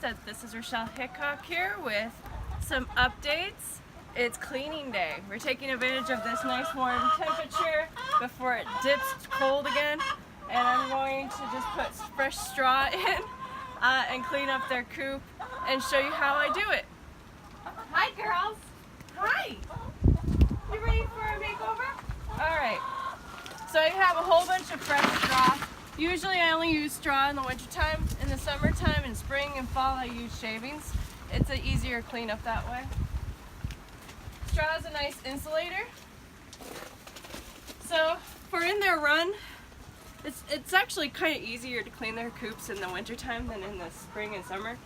Homestead. This is Hickok here with some updates. It's cleaning day. We're taking advantage of this nice warm temperature before it dips cold again. And I'm going to just put fresh straw in and clean up their coop and show you how I do it. Hi girls! Hi! You ready for a makeover? Alright. So I have a whole bunch of fresh straw. Usually I only use straw in the wintertime. In the summertime and spring and fall I use shavings. It's an easier cleanup that way. Straw is a nice insulator. So for in their run, it's actually kind of easier to clean their coops in the wintertime than in the spring and summer.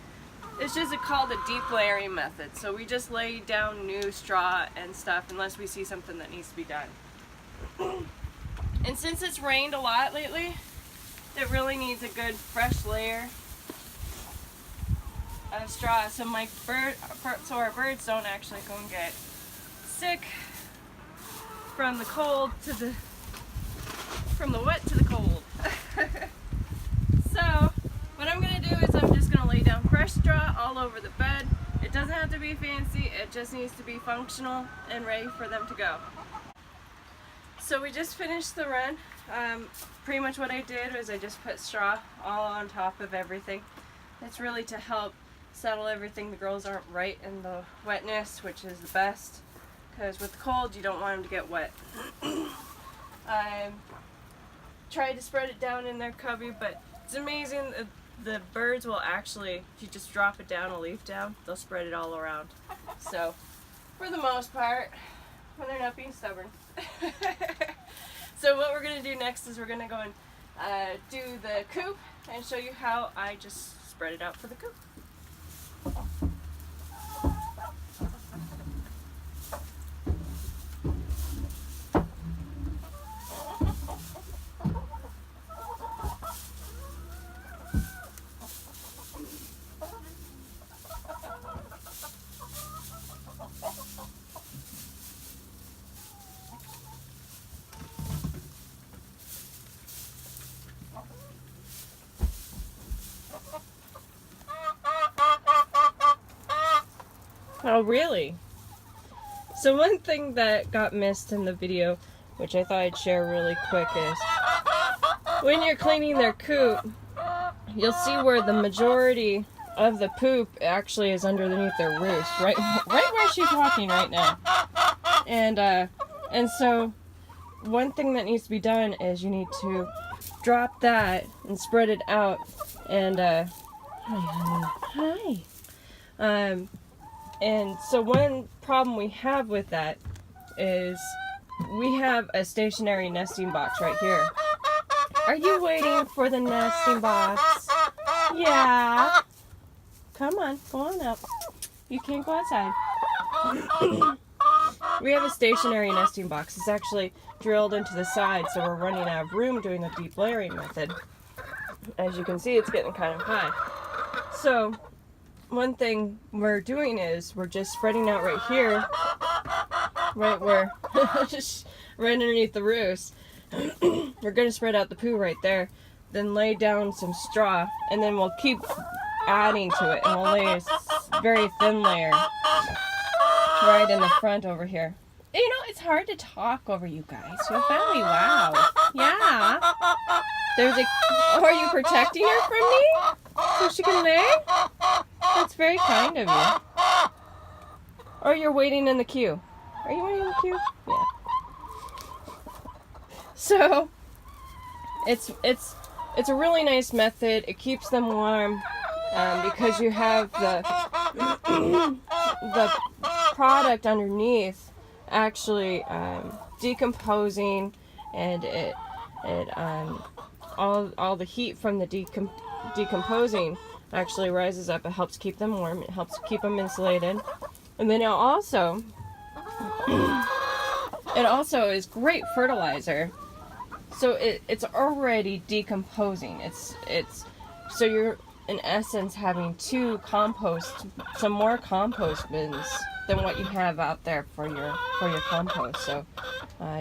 It's just called a deep layering method. So we just lay down new straw and stuff unless we see something that needs to be done. And since it's rained a lot lately, it really needs a good fresh layer of straw so our birds don't actually go and get sick from the cold from the wet to the cold. So what I'm going to do is I'm just going to lay down fresh straw all over the bed. It doesn't have to be fancy, it just needs to be functional and ready for them to go. So we just finished the run. Pretty much what I did was I just put straw all on top of everything. It's really to help settle everything. The girls aren't right in the wetness, which is the best, because with the cold you don't want them to get wet. I tried to spread it down in their cubby, but it's amazing. The birds will actually, if you just drop it down, a leaf down, they'll spread it all around. So for the most part, when they're not being stubborn. So what we're going to do next is we're going to go and do the coop and show you how I just spread it out for the coop. Oh, really? So one thing that got missed in the video, which I thought I'd share really quick, is when you're cleaning their coop, you'll see where the majority of the poop actually is underneath their roost, right where she's walking right now. And so one thing that needs to be done is you need to drop that and spread it out. And hi, honey. Hi. And so one problem we have with that is we have a stationary nesting box right here. Are you waiting for the nesting box? Yeah. Come on, go on up. You can't go outside. We have a stationary nesting box. It's actually drilled into the side, so we're running out of room doing the deep layering method. As you can see, it's getting kind of high. So one thing we're doing is we're just spreading out right here, right where, just right underneath the roost. We're going to spread out the poo right there, then lay down some straw, and then we'll keep adding to it, and we'll lay a very thin layer right in the front over here. You know, it's hard to talk over you guys. You're very loud. Yeah. Are you protecting her from me? So she can lay? That's very kind of you. Or you're waiting in the queue. Are you waiting in the queue? Yeah. So it's a really nice method. It keeps them warm because you have the product underneath actually decomposing, and all the heat from the decomposing actually rises up. It helps keep them warm. It helps keep them insulated. And then it also is great fertilizer. So it's already decomposing. So you're in essence having some more compost bins than what you have out there for your compost. So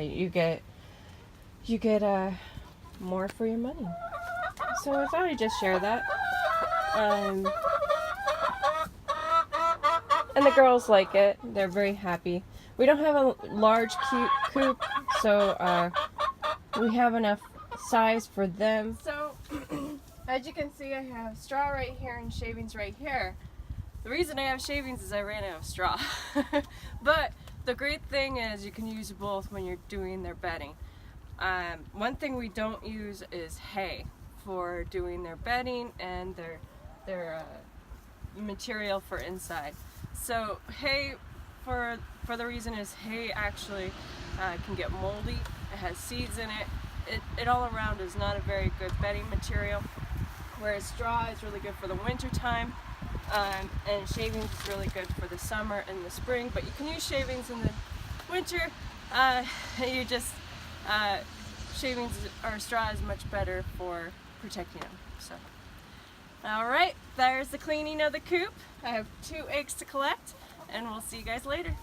you get more for your money. So I thought I'd just share that. And the girls like it. They're very happy. We don't have a large coop, so we have enough size for them. So, as you can see, I have straw right here and shavings right here. The reason I have shavings is I ran out of straw. But the great thing is you can use both when you're doing their bedding. One thing we don't use is hay for doing their bedding and their material for inside. So hay, for the reason is hay actually can get moldy. It has seeds in it. It all around is not a very good bedding material. Whereas straw is really good for the winter time, and shavings is really good for the summer and the spring. But you can use shavings in the winter. Shavings or straw is much better for protecting them. So, all right, there's the cleaning of the coop. I have 2 eggs to collect, and we'll see you guys later.